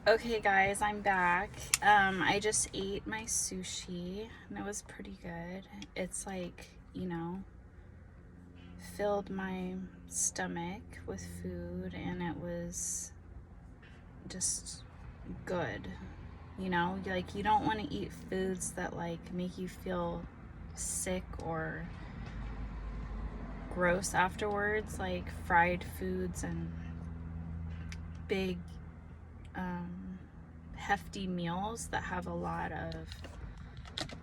Okay guys, I'm back. I just ate my sushi and it was pretty good. It's like, filled my stomach with food and it was just good. Like you don't want to eat foods that like make you feel sick or gross afterwards, like fried foods and big hefty meals that have a lot of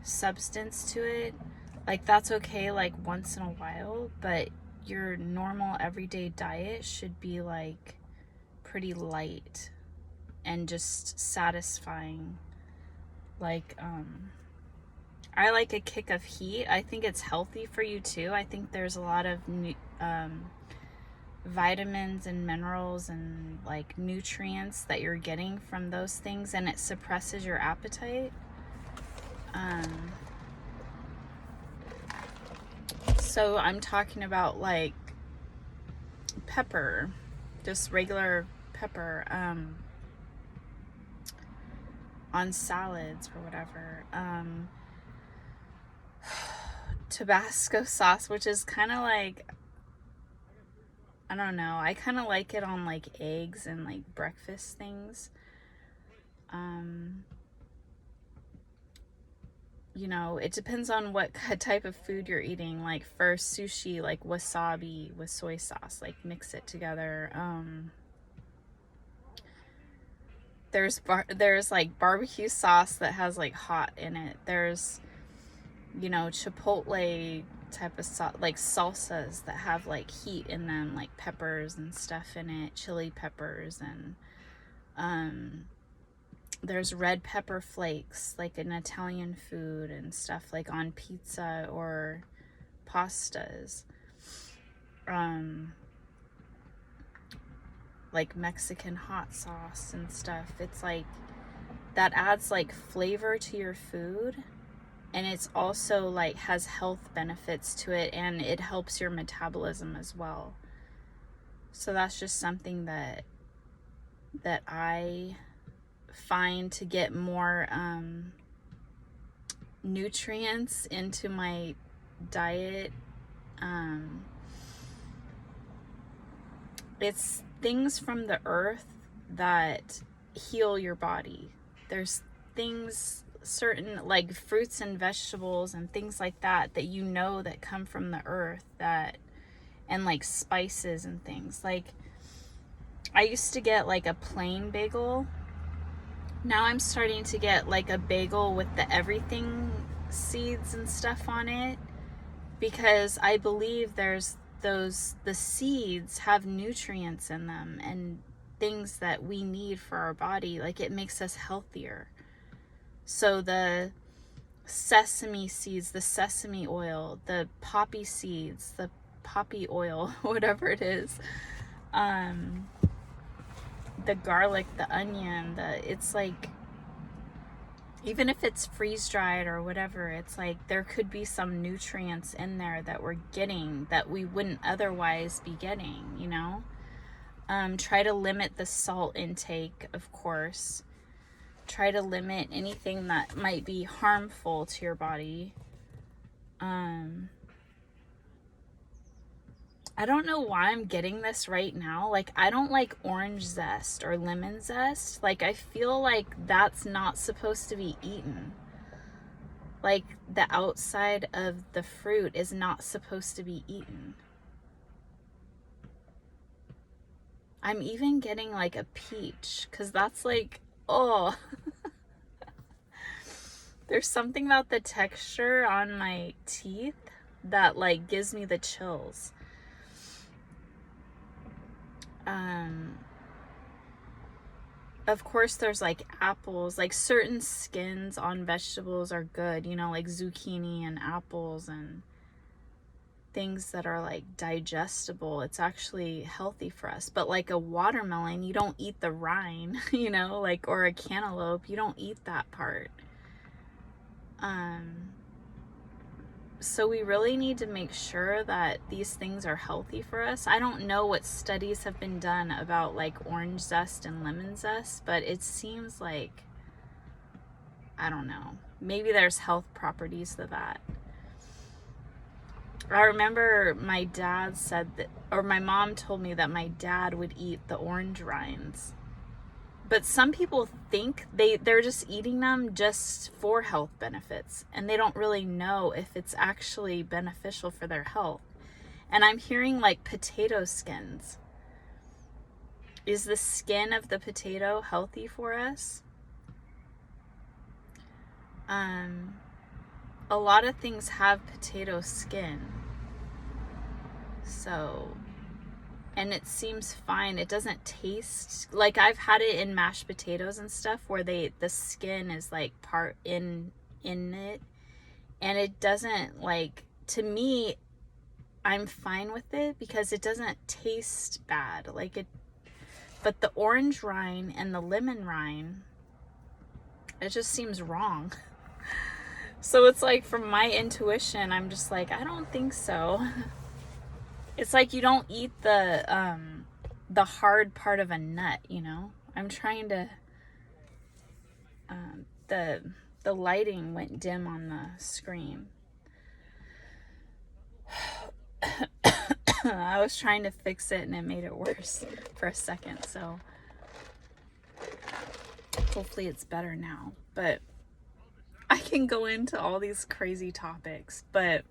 substance to it. Like that's okay like once in a while, but your normal everyday diet should be like pretty light and just satisfying. Like I like a kick of heat. I think it's healthy for you too. I think there's a lot of vitamins and minerals and like nutrients that you're getting from those things, and it suppresses your appetite. So I'm talking about like pepper, just regular pepper, on salads or whatever. Tabasco sauce, which is kind of like, I don't know, I kind of like it on like eggs and like breakfast things. It depends on what type of food you're eating. Like for sushi, like wasabi with soy sauce, like mix it together. There's like barbecue sauce that has like hot in it. There's chipotle type of sauce, like salsas that have like heat in them, like peppers and stuff in it, chili peppers, and there's red pepper flakes, like in Italian food and stuff, like on pizza or pastas. Like Mexican hot sauce and stuff. It's like that adds like flavor to your food, and it's also like has health benefits to it, and it helps your metabolism as well. So that's just something that I find to get more nutrients into my diet. It's things from the earth that heal your body. There's things, certain like fruits and vegetables and things like that that come from the earth, that, and like spices and things. Like I used to get like a plain bagel. Now I'm starting to get like a bagel with the everything seeds and stuff on it, because I believe the seeds have nutrients in them and things that we need for our body. Like it makes us healthier. So the sesame seeds, the sesame oil, the poppy seeds, the poppy oil, whatever it is, the garlic, the onion, it's like, even if it's freeze dried or whatever, it's like there could be some nutrients in there that we're getting that we wouldn't otherwise be getting. Try to limit the salt intake, of course. Try to limit anything that might be harmful to your body. I don't know why I'm getting this right now. Like, I don't like orange zest or lemon zest. Like, I feel like that's not supposed to be eaten. Like, the outside of the fruit is not supposed to be eaten. I'm even getting like a peach, because that's like, oh. There's something about the texture on my teeth that like gives me the chills. Of course there's like apples, like certain skins on vegetables are good, like zucchini and apples and things that are like digestible. It's actually healthy for us. But like a watermelon, you don't eat the rind, like, or a cantaloupe, you don't eat that part. So we really need to make sure that these things are healthy for us. I don't know what studies have been done about like orange zest and lemon zest, but it seems like, I don't know, maybe there's health properties to that. I remember my dad said that, or my mom told me that my dad would eat the orange rinds. But some people think they're just eating them just for health benefits, and they don't really know if it's actually beneficial for their health. And I'm hearing like potato skins. Is the skin of the potato healthy for us? A lot of things have potato skin. So, and it seems fine. It doesn't taste like, I've had it in mashed potatoes and stuff where the skin is like part in it, and it doesn't, like, to me, I'm fine with it because it doesn't taste bad. Like it, but the orange rind and the lemon rind, it just seems wrong. So it's like, from my intuition, I'm just like, I don't think so. It's like you don't eat the hard part of a nut, you know? I'm trying to, the lighting went dim on the screen. I was trying to fix it and it made it worse for a second, so hopefully it's better now. But I can go into all these crazy topics, but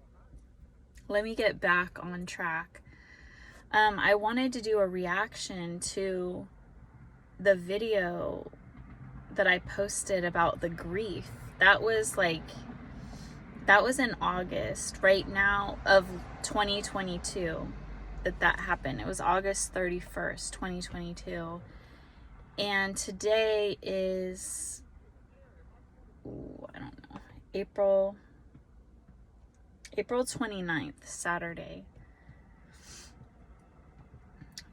let me get back on track. I wanted to do a reaction to the video that I posted about the grief. That was in August, right now, of 2022, that happened. It was August 31st, 2022. And today is, I don't know, April 29th, Saturday.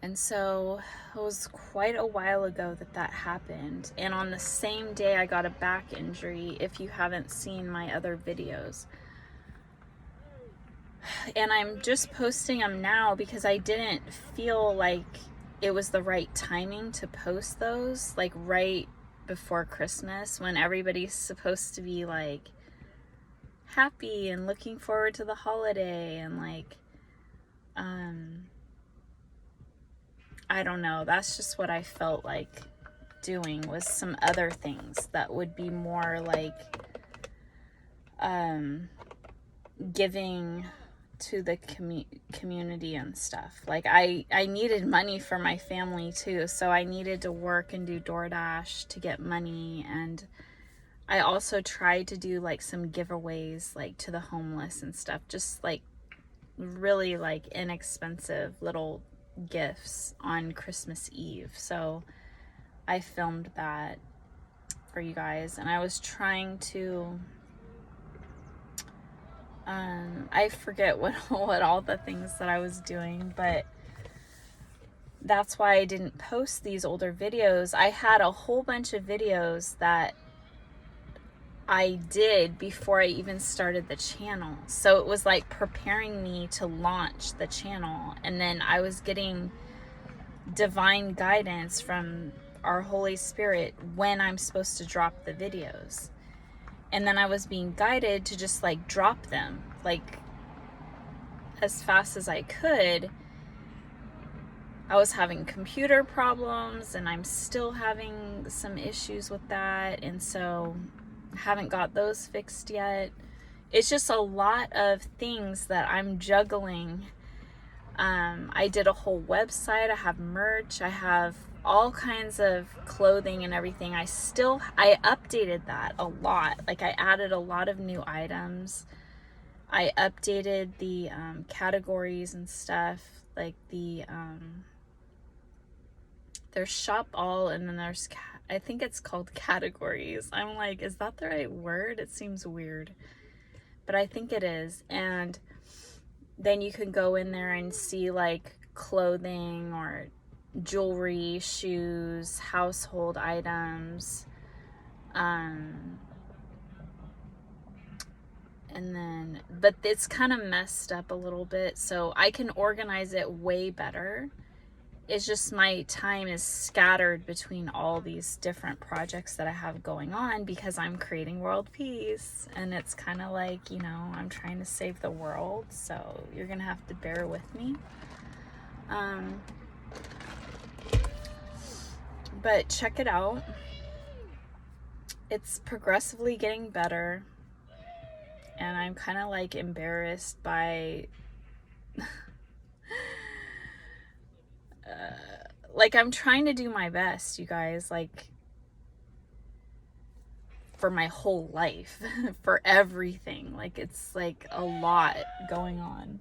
And so it was quite a while ago that happened. And on the same day, I got a back injury, if you haven't seen my other videos. And I'm just posting them now because I didn't feel like it was the right timing to post those, like right before Christmas, when everybody's supposed to be like happy and looking forward to the holiday, and like, I don't know, that's just what I felt like doing, was some other things that would be more like giving to the community and stuff. Like I needed money for my family too, so I needed to work and do DoorDash to get money, and I also tried to do like some giveaways like to the homeless and stuff, just like really like inexpensive little gifts on Christmas Eve. So I filmed that for you guys, and I was trying to I forget what all the things that I was doing, but that's why I didn't post these older videos. I had a whole bunch of videos that I did before I even started the channel. So it was like preparing me to launch the channel, and then I was getting divine guidance from our Holy Spirit when I'm supposed to drop the videos. And then I was being guided to just like drop them like as fast as I could. I was having computer problems, and I'm still having some issues with that, and so I haven't got those fixed yet. It's just a lot of things that I'm juggling. I did a whole website, I have merch, I have all kinds of clothing and everything. I updated that a lot. Like I added a lot of new items. I updated the categories and stuff. Like there's shop all, and then there's I think it's called categories. I'm like, is that the right word? It seems weird, but I think it is. And then you can go in there and see like clothing or jewelry, shoes, household items, And then, but it's kind of messed up a little bit, so I can organize it way better. It's just my time is scattered between all these different projects that I have going on because I'm creating world peace. And it's kind of like, you know, I'm trying to save the world. So you're going to have to bear with me. But check it out. It's progressively getting better. And I'm kind of like embarrassed by... like, I'm trying to do my best, you guys, like, for my whole life, for everything. Like, it's like a lot going on.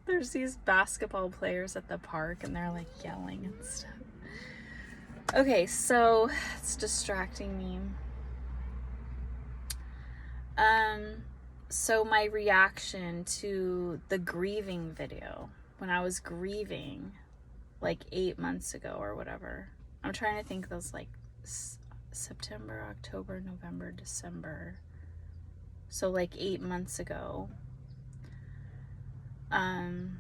There's these basketball players at the park and they're like yelling and stuff. Okay, so it's distracting me. So my reaction to the grieving video, when I was grieving like 8 months ago or whatever. I'm trying to think, those like September, October, November, December. So like 8 months ago. And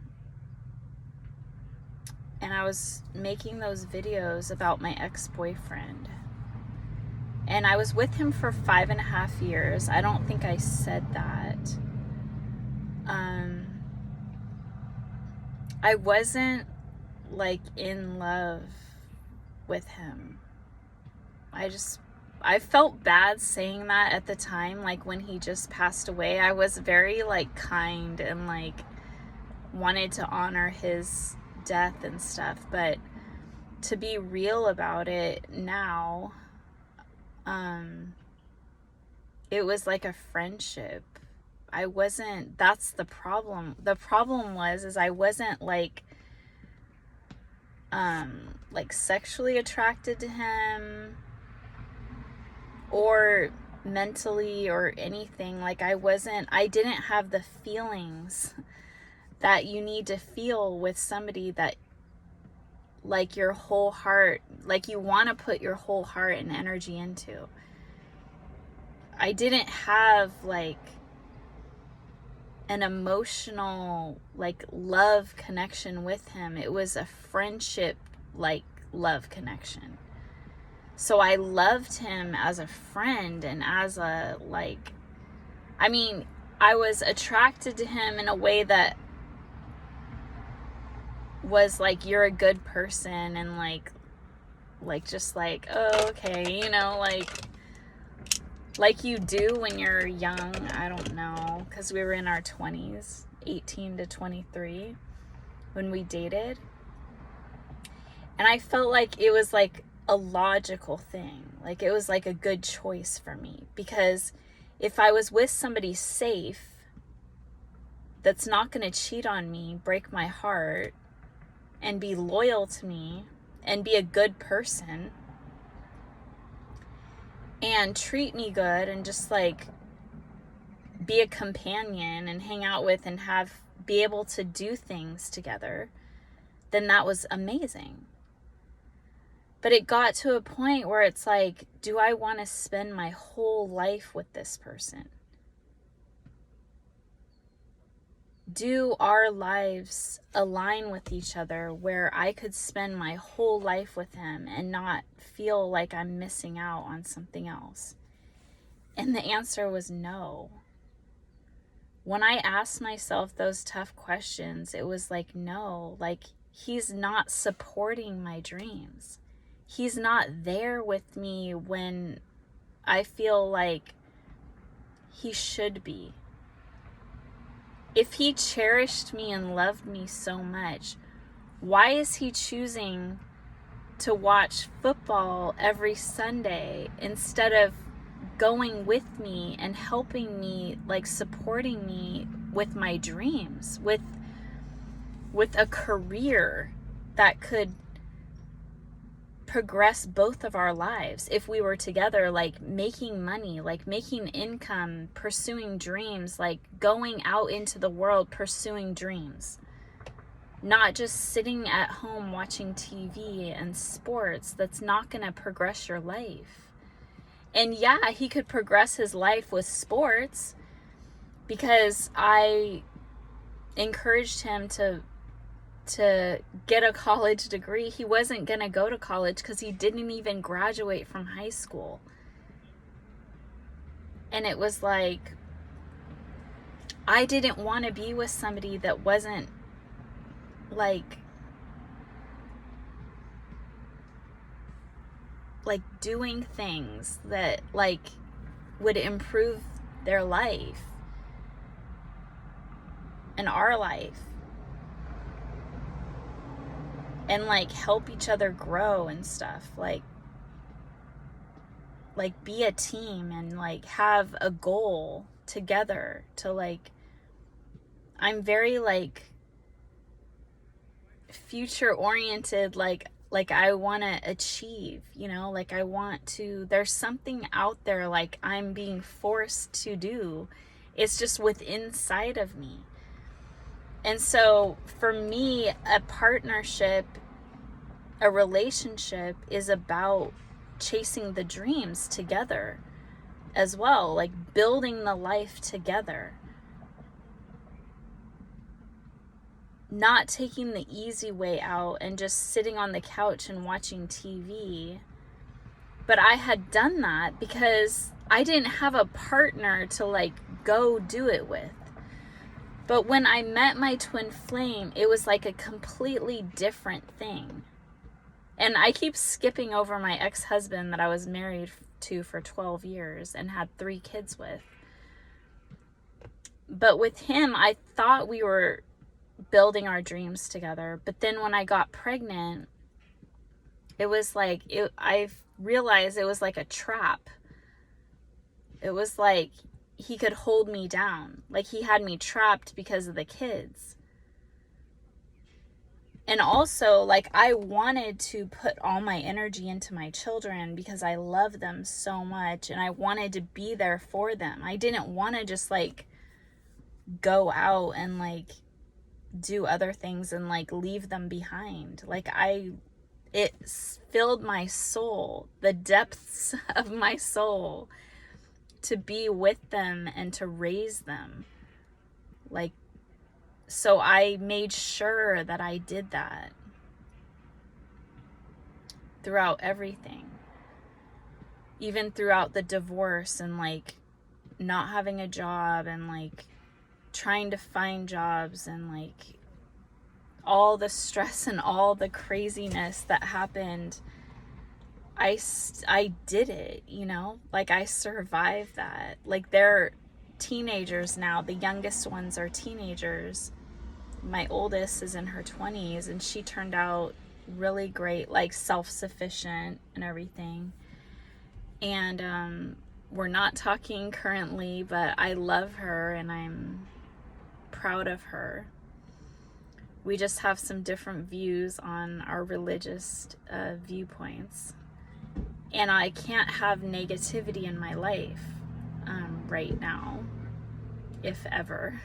I was making those videos about my ex-boyfriend. And I was with him for 5.5 years. I don't think I said that. I wasn't like in love with him. I felt bad saying that at the time. Like when he just passed away, I was very like kind and like wanted to honor his death and stuff. But to be real about it now, it was like a friendship. That's the problem. The problem is I wasn't like sexually attracted to him or mentally or anything. Like I didn't have the feelings that you need to feel with somebody that like your whole heart, like you want to put your whole heart and energy into. I didn't have like an emotional like love connection with him. It was a friendship like love connection. So I loved him as a friend and as a like, I mean, I was attracted to him in a way that was like, you're a good person, and like just like, oh, okay, you know, like you do when you're young. I don't know, because we were in our 20s, 18 to 23 when we dated. And I felt like it was like a logical thing. Like it was like a good choice for me, because if I was with somebody safe that's not going to cheat on me, break my heart, and be loyal to me and be a good person and treat me good and just like be a companion and hang out with and be able to do things together, then that was amazing. But it got to a point where it's like, do I want to spend my whole life with this person? Do our lives align with each other where I could spend my whole life with him and not feel like I'm missing out on something else? And the answer was no. When I asked myself those tough questions, it was like, no, like he's not supporting my dreams. He's not there with me when I feel like he should be. If he cherished me and loved me so much, why is he choosing to watch football every Sunday instead of going with me and helping me, like supporting me with my dreams, with a career that could progress both of our lives if we were together, like making money, like making income, pursuing dreams, like going out into the world pursuing dreams, not just sitting at home watching TV and sports. That's not going to progress your life. And yeah, he could progress his life with sports because I encouraged him to get a college degree. He wasn't going to go to college because he didn't even graduate from high school. And it was like, I didn't want to be with somebody that wasn't like doing things that like would improve their life and our life, and like help each other grow and stuff, like be a team and like have a goal together to like, I'm very like future oriented, like I want to achieve, you know, like I want to, there's something out there like I'm being forced to do. It's just within inside of me. And so for me, a partnership, a relationship is about chasing the dreams together as well, like building the life together. Not taking the easy way out and just sitting on the couch and watching TV. But I had done that because I didn't have a partner to like go do it with. But when I met my twin flame, it was like a completely different thing. And I keep skipping over my ex-husband that I was married to for 12 years and had 3 kids with. But with him, I thought we were building our dreams together. But then when I got pregnant, it was like, I realized it was like a trap. It was like he could hold me down. Like he had me trapped because of the kids. And also, like, I wanted to put all my energy into my children because I love them so much and I wanted to be there for them. I didn't want to just like go out and like do other things and like leave them behind. Like it filled my soul, the depths of my soul, to be with them and to raise them. Like, so I made sure that I did that throughout everything, even throughout the divorce and like not having a job and like trying to find jobs and like all the stress and all the craziness that happened. I did it, you know, like I survived that. Like they're teenagers now. The youngest ones are teenagers. My oldest is in her 20s and she turned out really great, like self-sufficient and everything. And we're not talking currently, but I love her and I'm proud of her. We just have some different views on our religious viewpoints. And I can't have negativity in my life right now, if ever.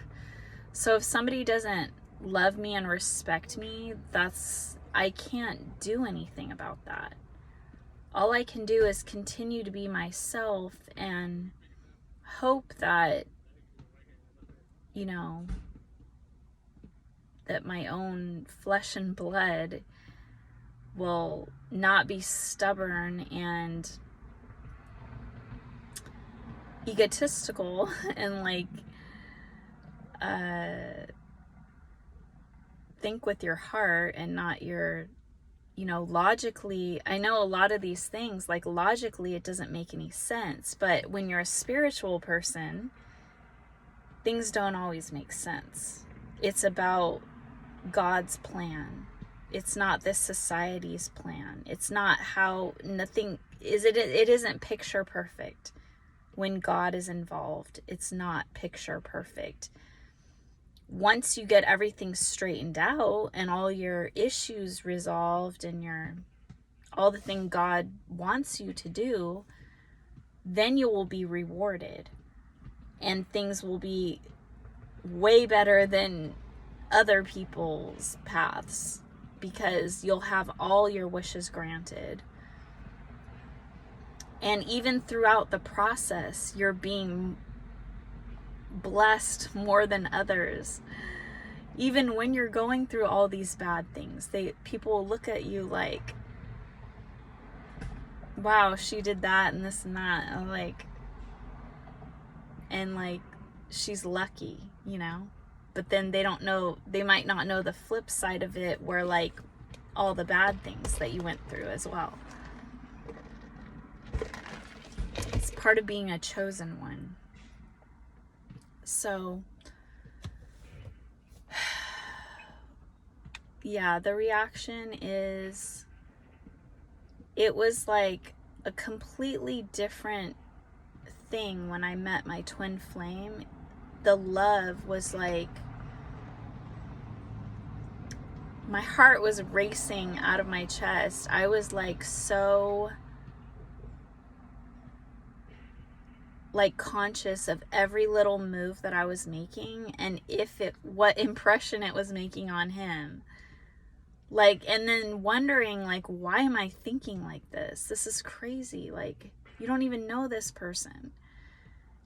So if somebody doesn't love me and respect me, I can't do anything about that. All I can do is continue to be myself and hope that, you know, that my own flesh and blood will not be stubborn and egotistical and like think with your heart and not your, you know, logically. I know a lot of these things, like logically it doesn't make any sense, but when you're a spiritual person, things don't always make sense. It's about God's plan. It's not this society's plan. It's not how nothing is. It isn't picture perfect. When God is involved, it's not picture perfect. Once you get everything straightened out and all your issues resolved and all the thing God wants you to do, then you will be rewarded and things will be way better than other people's paths because you'll have all your wishes granted. And even throughout the process, you're being blessed more than others. Even when you're going through all these bad things, people will look at you like, wow, she did that and this and that. And like, she's lucky, you know? But then they might not know the flip side of it, where like all the bad things that you went through as well. It's part of being a chosen one. So, yeah, the reaction is, it was like a completely different thing when I met my twin flame. The love was like, my heart was racing out of my chest. I was like so like conscious of every little move that I was making, and what impression it was making on him. Like, and then wondering, like, why am I thinking like this? This is crazy. Like, you don't even know this person.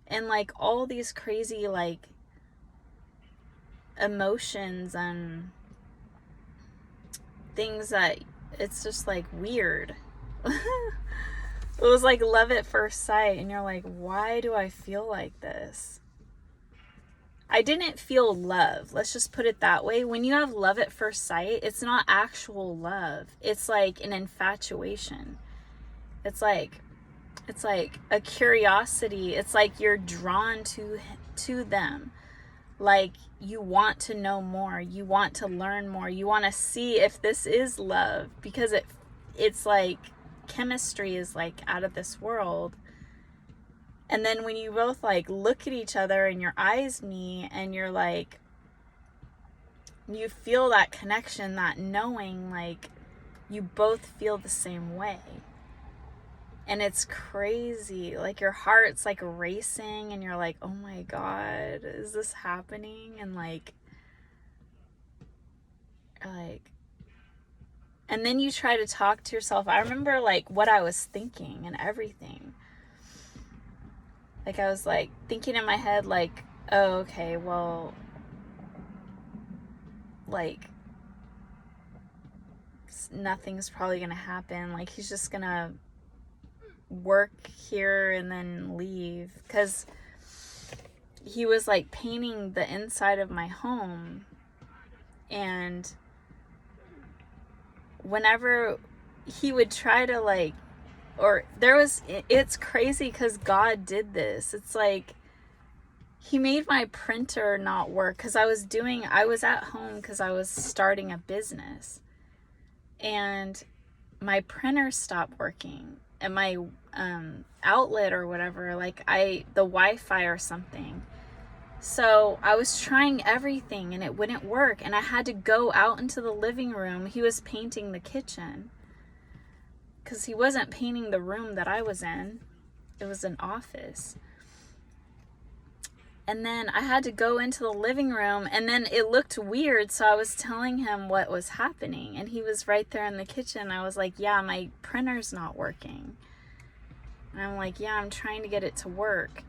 And like all these crazy like emotions and things that it's just like weird. It was like love at first sight, and you're like, why do I feel like this? I didn't feel love. Let's just put it that way. When you have love at first sight, it's not actual love. It's like an infatuation. It's like a curiosity. It's like you're drawn to them. Like you want to know more. You want to learn more. You want to see if this is love, because it's like chemistry is like out of this world. And then when you both like look at each other and your eyes meet, and you're like, you feel that connection, that knowing, like you both feel the same way. And it's crazy. Like your heart's like racing, and you're like, oh my God, is this happening? And like, and then you try to talk to yourself. I remember like what I was thinking and everything. Like I was like thinking in my head, like, oh, okay, well, like nothing's probably gonna happen. Like he's just gonna work here and then leave, because he was like painting the inside of my home. And whenever he would try to like, it's crazy because God did this. It's like he made my printer not work, because I was at home because I was starting a business, and my printer stopped working, and my outlet or whatever, like the Wi-Fi or something. So I was trying everything and it wouldn't work, and I had to go out into the living room. He was painting the kitchen, because he wasn't painting the room that I was in. It was an office. And then I had to go into the living room, and then it looked weird, so I was telling him what was happening, and he was right there in the kitchen. I was like, yeah, my printer's not working. And I'm like, yeah, I'm trying to get it to work.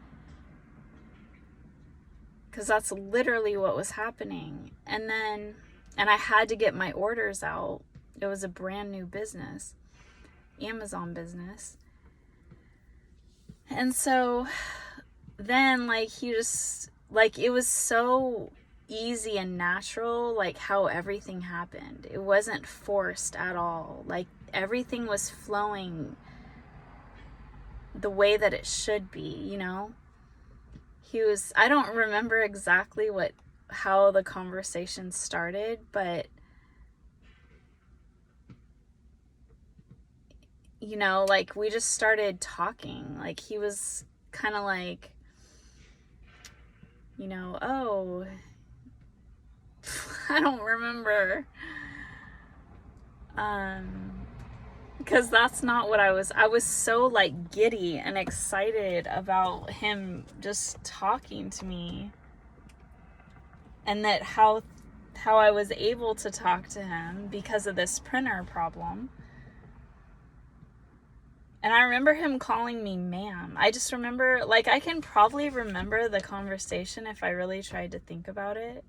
Because that's literally what was happening. And I had to get my orders out. It was a brand new business, Amazon business. And so then like he just, like, it was so easy and natural, like how everything happened. It wasn't forced at all. Like everything was flowing the way that it should be, you know? I don't remember exactly how the conversation started, but you know, like we just started talking. Like he was kind of like, you know, oh, I don't remember. Because that's not what I was so like giddy and excited about him just talking to me, and that how I was able to talk to him because of this printer problem. And I remember him calling me ma'am. I just remember, like, I can probably remember the conversation if I really tried to think about it.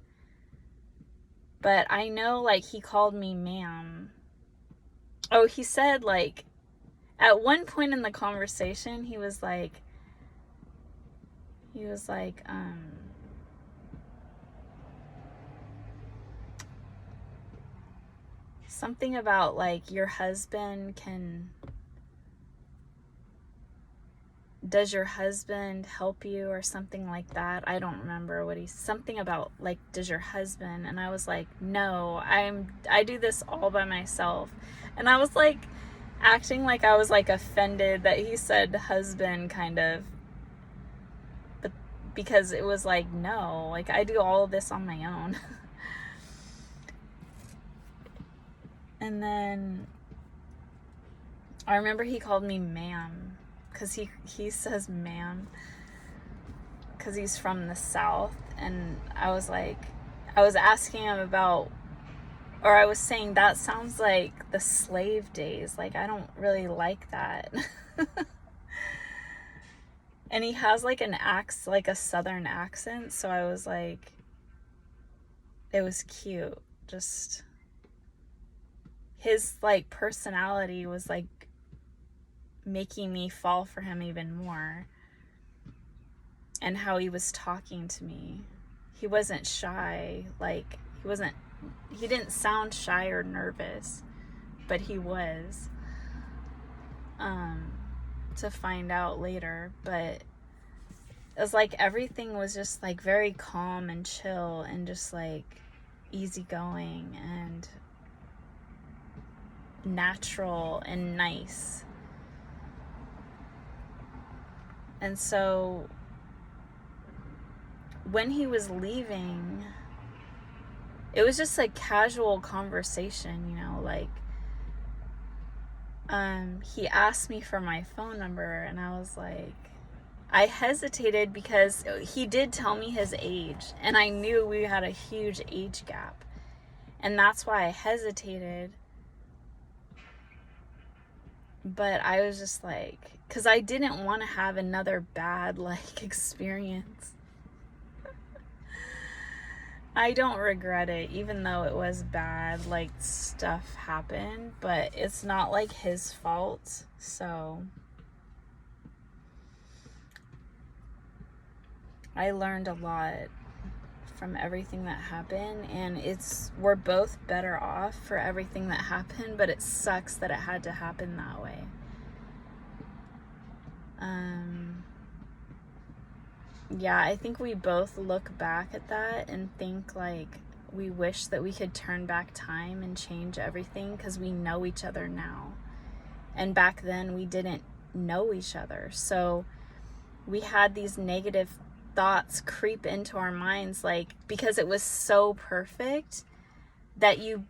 But I know, like, he called me ma'am. Oh, he said, like, at one point in the conversation, he was like, something about, like, your husband does your husband help you or something like that? I don't remember what something about, like, does your husband? And I was like, no, I do this all by myself. And I was like acting like I was like offended that he said husband, kind of, but because it was like, no, like, I do all of this on my own. And then I remember he called me ma'am, because he says ma'am because he's from the South. And I was asking him about, or I was saying, that sounds like the slave days. Like, I don't really like that. And he has like like a Southern accent. So I was like, it was cute. Just his like personality was like making me fall for him even more. And how he was talking to me. He wasn't shy. Like, he didn't sound shy or nervous, but he was. To find out later. But it was like everything was just like very calm and chill and just like easygoing and natural and nice. And so when he was leaving, it was just like casual conversation, you know, like, he asked me for my phone number, and I was like, I hesitated because he did tell me his age, and I knew we had a huge age gap, and that's why I hesitated. But I was just like, because I didn't want to have another bad like experience. I don't regret it, even though it was bad, like, stuff happened, but it's not like his fault. So I learned a lot from everything that happened, and we're both better off for everything that happened, but it sucks that it had to happen that way. Yeah, I think we both look back at that and think like we wish that we could turn back time and change everything, because we know each other now. And back then we didn't know each other. So we had these negative thoughts creep into our minds, like, because it was so perfect that you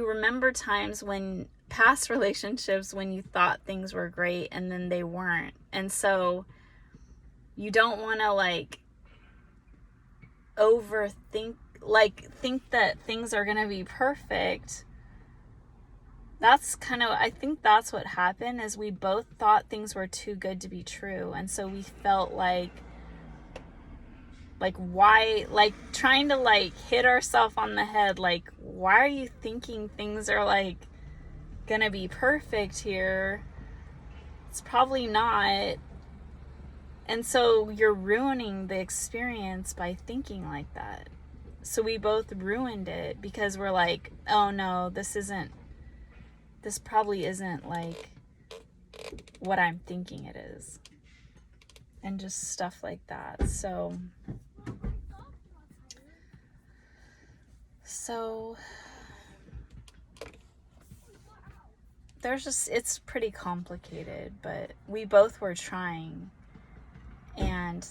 remember times when past relationships when you thought things were great and then they weren't. And so you don't want to like overthink, like think that things are going to be perfect. That's kind of, I think that's what happened, is we both thought things were too good to be true. And so we felt like why, like trying to like hit ourselves on the head, like, why are you thinking things are like gonna be perfect here? It's probably not. And so you're ruining the experience by thinking like that. So we both ruined it because we're like, oh no, this probably isn't like what I'm thinking it is. And just stuff like that. So it's pretty complicated, but we both were trying, and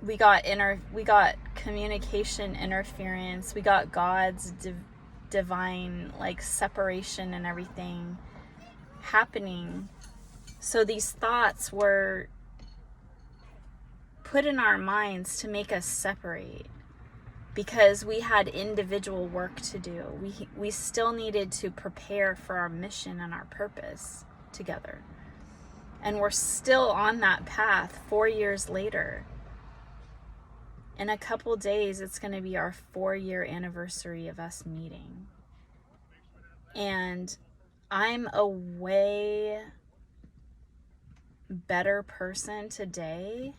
we got communication interference, we got God's divine like separation and everything happening. So these thoughts were put in our minds to make us separate. because we had individual work to do. We still needed to prepare for our mission and our purpose together. And we're still on that path 4 years later. In a couple days, it's going to be our 4-year anniversary of us meeting. And I'm a way better person today.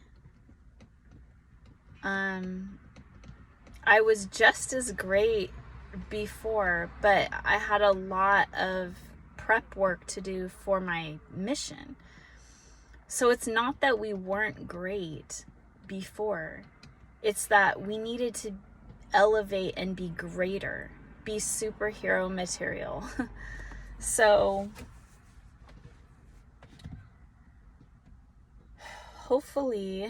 I was just as great before, but I had a lot of prep work to do for my mission. So it's not that we weren't great before. It's that we needed to elevate and be greater, be superhero material. So hopefully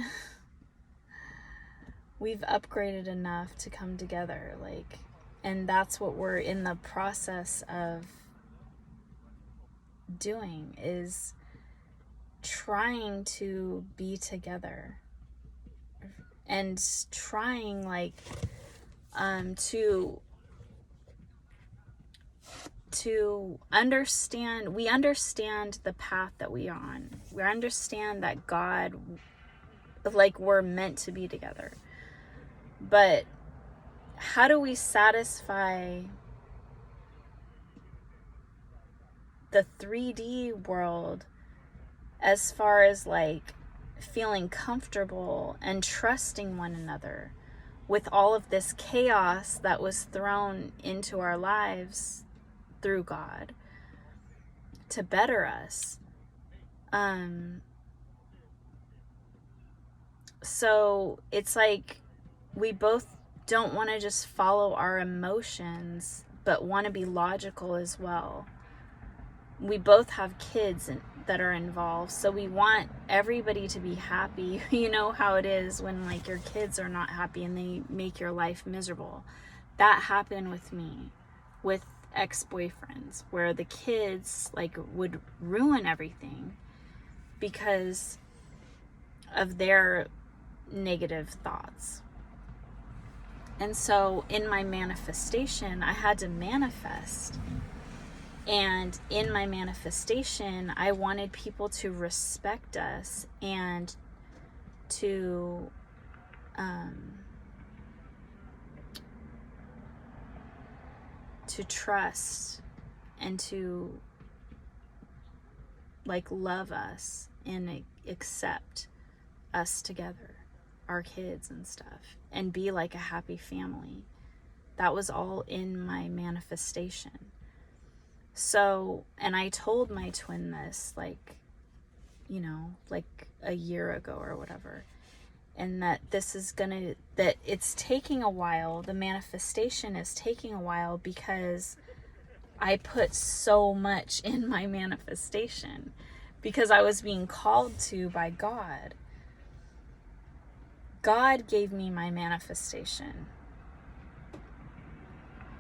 we've upgraded enough to come together, and that's what we're in the process of doing, is trying to be together and trying to understand. We understand the path that we're on. We understand that God, we're meant to be together. But how do we satisfy the 3D world as far as feeling comfortable and trusting one another with all of this chaos that was thrown into our lives through God to better us? So it's we both don't want to just follow our emotions, but want to be logical as well. We both have kids that are involved, so we want everybody to be happy. You know how it is when your kids are not happy and they make your life miserable. That happened with me with ex-boyfriends, where the kids would ruin everything because of their negative thoughts. And so in my manifestation, I had to manifest. And in my manifestation, I wanted people to respect us and to trust and to love us and accept us together, our kids and stuff, and be a happy family. That was all in my manifestation. So, and I told my twin this a year ago or whatever, and that that it's taking a while. The manifestation is taking a while because I put so much in my manifestation, because I was being called to by God. God gave me my manifestation,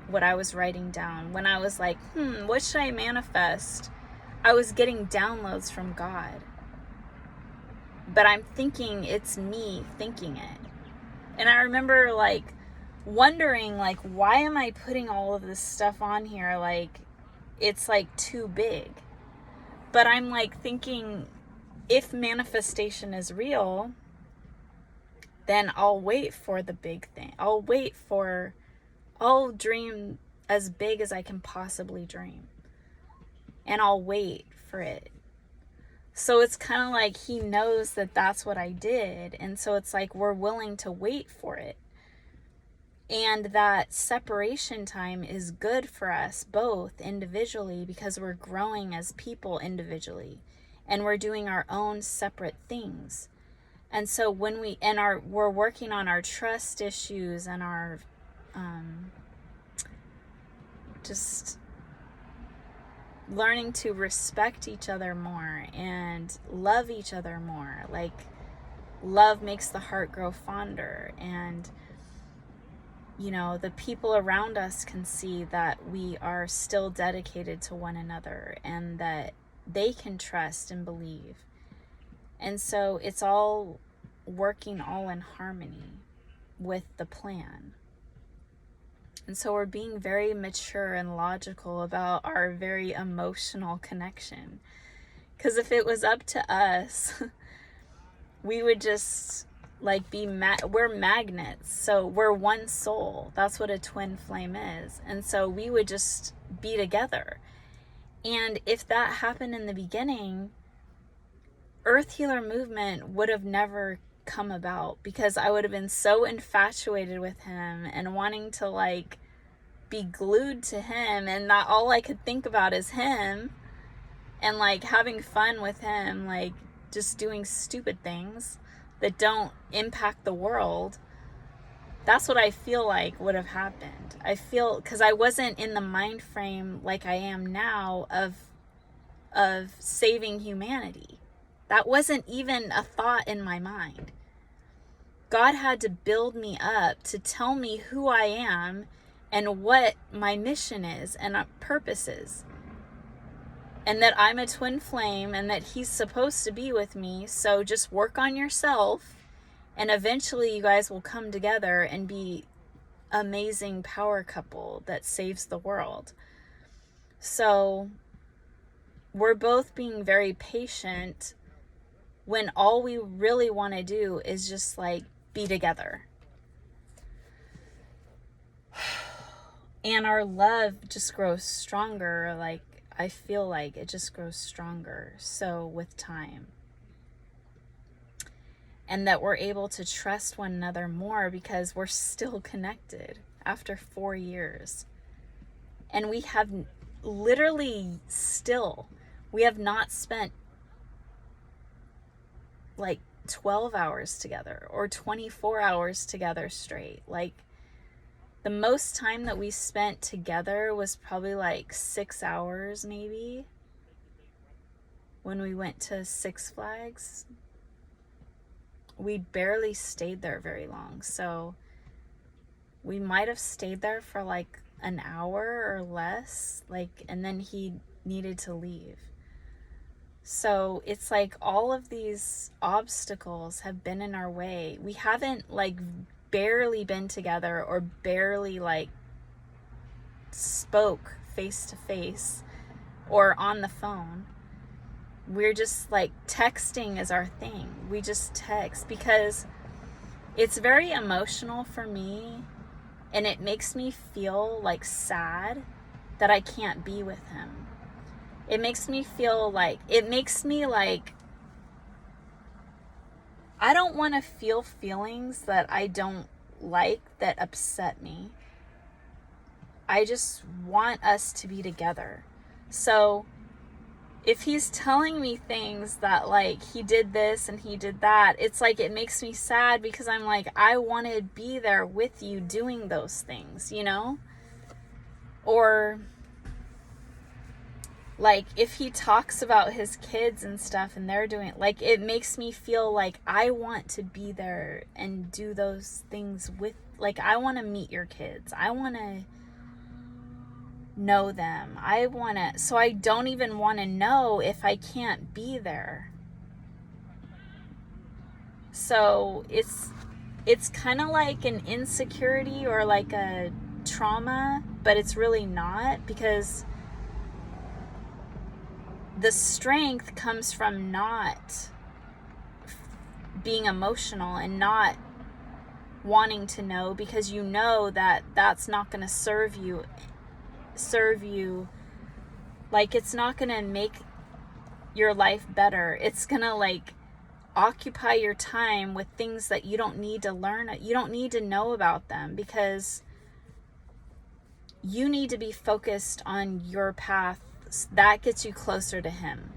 what I was writing down. When I was what should I manifest? I was getting downloads from God. But I'm thinking it's me thinking it. And I remember wondering why am I putting all of this stuff on here? It's too big. But I'm thinking, if manifestation is real, then I'll wait for the big thing. I'll dream as big as I can possibly dream. And I'll wait for it. So it's kind of he knows that that's what I did. And so it's we're willing to wait for it. And that separation time is good for us both individually, because we're growing as people individually. And we're doing our own separate things. And so when we're working on our trust issues and our just learning to respect each other more and love each other more. Love makes the heart grow fonder, and the people around us can see that we are still dedicated to one another and that they can trust and believe. And so it's all working all in harmony with the plan. And so we're being very mature and logical about our very emotional connection. Because if it was up to us, we would just like we're magnets. So we're one soul. That's what a twin flame is. And so we would just be together. And if that happened in the beginning, Earth Healer Movement would have never come about, because I would have been so infatuated with him and wanting to like be glued to him, and that all I could think about is him, and like having fun with him, like just doing stupid things that don't impact the world. That's what I feel like would have happened. I feel, because I wasn't in the mind frame like I am now of saving humanity. That wasn't even a thought in my mind. God had to build me up to tell me who I am and what my mission is and purpose is. And that I'm a twin flame and that he's supposed to be with me. So just work on yourself, and eventually you guys will come together and be amazing power couple that saves the world. So we're both being very patient when all we really want to do is just like be together. And our love just grows stronger. Like, I feel like it just grows stronger. So with time. And that we're able to trust one another more because we're still connected after 4 years. And we have literally we have not spent like 12 hours together or 24 hours together straight. Like, the most time that we spent together was probably like 6 hours maybe, when we went to Six Flags. We barely stayed there very long. So we might have stayed there for like an hour or less, like, and then he needed to leave. So it's like all of these obstacles have been in our way. We haven't like barely been together or barely like spoke face to face or on the phone. We're just like texting is our thing. We just text because it's very emotional for me, and it makes me feel like sad that I can't be with him. It makes me feel like, I don't want to feel feelings that I don't like, that upset me. I just want us to be together. So if he's telling me things that like he did this and he did that, it's like it makes me sad, because I'm like, I want to be there with you doing those things, you know? Or like if he talks about his kids and stuff and they're doing, like, it makes me feel like I want to be there and do those things with, like, I want to meet your kids. I want to know them. So I don't even want to know if I can't be there. So it's kind of like an insecurity or like a trauma, but it's really not, because the strength comes from not being emotional and not wanting to know, because you know that that's not going to serve you, like, it's not going to make your life better. It's going to like occupy your time with things that you don't need to learn. You don't need to know about them, because you need to be focused on your path. That gets you closer to him.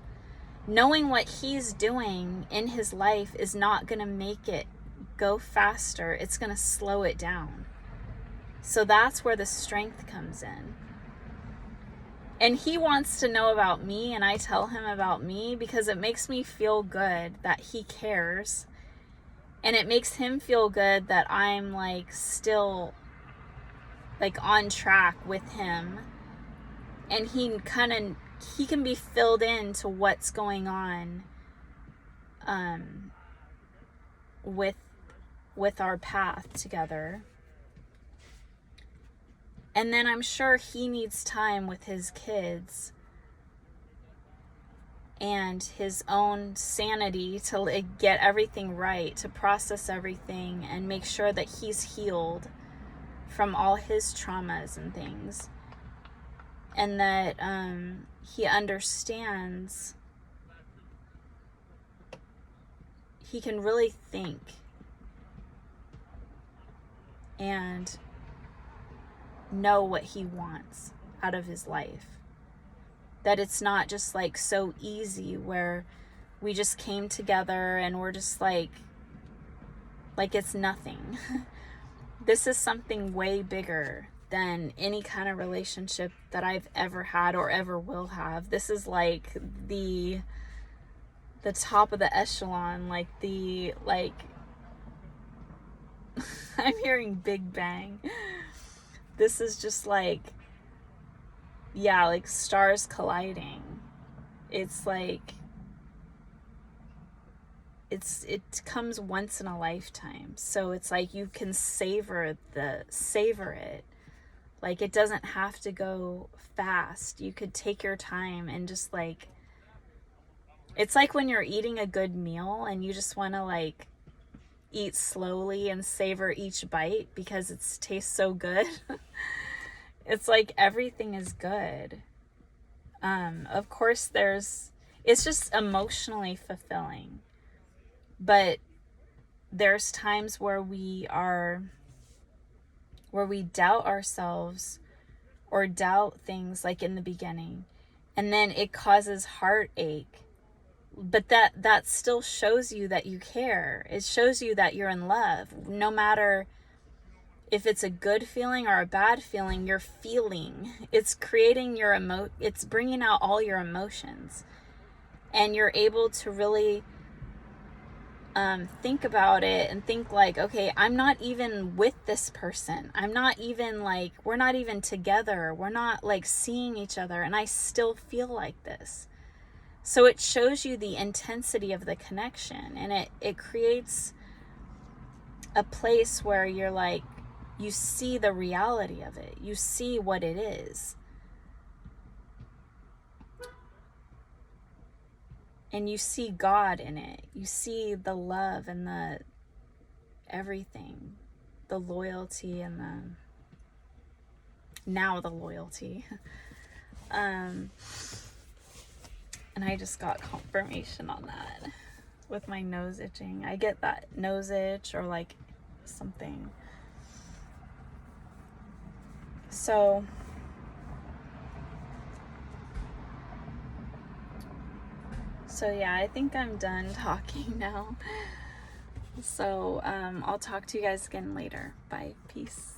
Knowing what he's doing in his life is not going to make it go faster. It's going to slow it down. So that's where the strength comes in. And he wants to know about me, and I tell him about me, because it makes me feel good that he cares. And it makes him feel good that I'm like still like on track with him. And he can be filled into what's going on with our path together. And then I'm sure he needs time with his kids and his own sanity to like get everything right, to process everything and make sure that he's healed from all his traumas and things. And that he understands, he can really think and know what he wants out of his life. That it's not just like so easy where we just came together and we're just like it's nothing. This is something way bigger than any kind of relationship that I've ever had or ever will have. This is like the top of the echelon, like I'm hearing Big Bang. This is just like, yeah, like stars colliding. It's like, it comes once in a lifetime. So it's like you can savor it. Like it doesn't have to go fast. You could take your time and just like, it's like when you're eating a good meal and you just want to like eat slowly and savor each bite because it tastes so good. It's like everything is good. Of course it's just emotionally fulfilling. But there's times where we doubt ourselves or doubt things like in the beginning, and then it causes heartache. But that still shows you that you care. It shows you that you're in love. No matter if it's a good feeling or a bad feeling, you're feeling. It's creating it's bringing out all your emotions. And you're able to really think about it and think like, okay, I'm not even with this person. I'm not even like, we're not even together. We're not like seeing each other, and I still feel like this. So it shows you the intensity of the connection, and it creates a place where you're like, you see the reality of it. You see what it is. And you see God in it. You see the love and the everything. The loyalty and the loyalty. And I just got confirmation on that with my nose itching. I get that nose itch or like something. So yeah, I think I'm done talking now. So I'll talk to you guys again later. Bye. Peace.